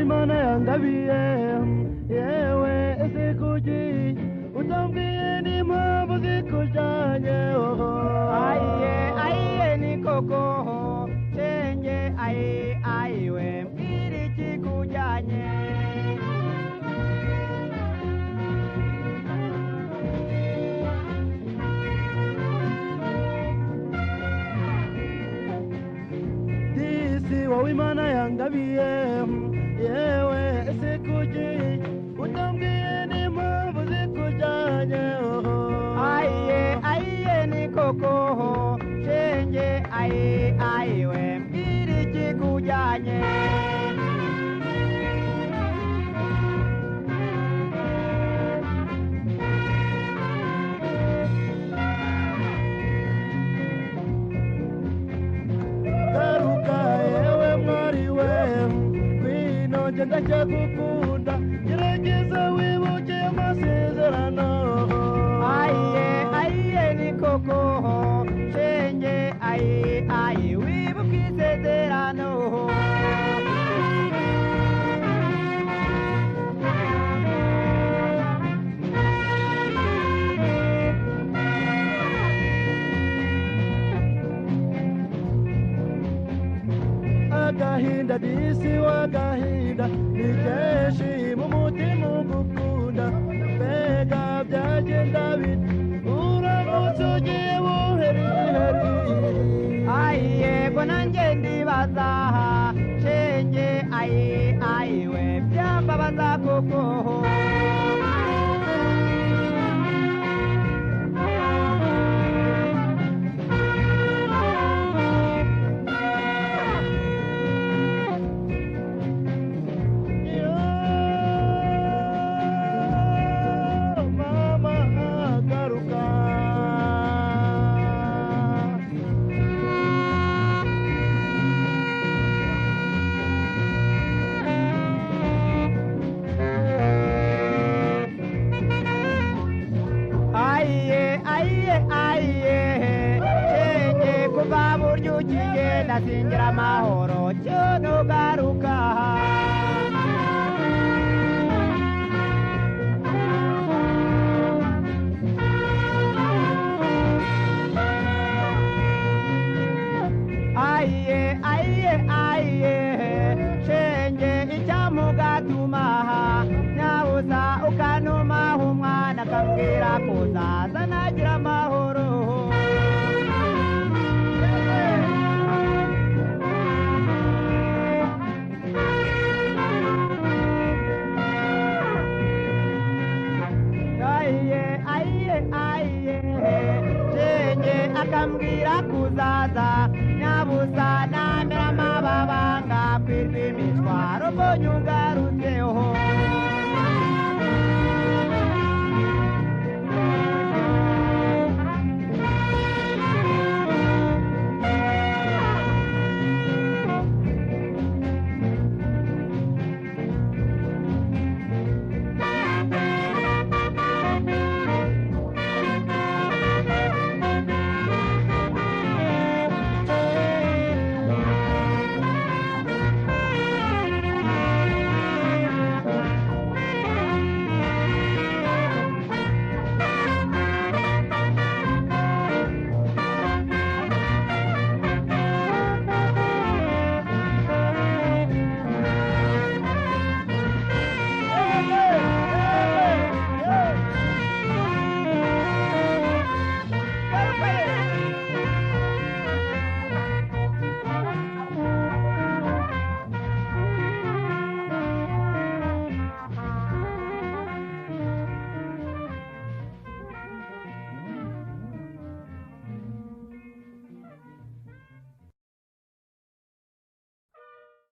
Imana yangabiye yewe ese kuki utambwiye n'impamvu zikujyanye ayiye ni koko shenge ayiwe mbwira ikikujyanye disi wowe Imana yangabiye yewe ese kuki utambwiye n'impamvu zikujyanye ayiye ni koko shenge ayiwe mbwira ikikujyanye garuka yewe mwari we nje ndacyagukunda gerageza wibuke amasezerano ayiye ni koko shenge ayi wibuke isezerano agahinda disi wagahinda ni kenshi mu mutima ugukunda mbega byagenda bite uramutse ugiye buheriheri yego nanjye ndibaza shenge ayiwe byambabaza koko shenge kuva buryo ukigenda singira amahoro cyo nugaruka ayiye shenge icyamugatuma nyabuza ukanumaho umwana akambwira kuzaza nagira amahoro ayiye shenge akambwira kuzaza nyabusa namera amababa ngakwirwa imitwaro mbonye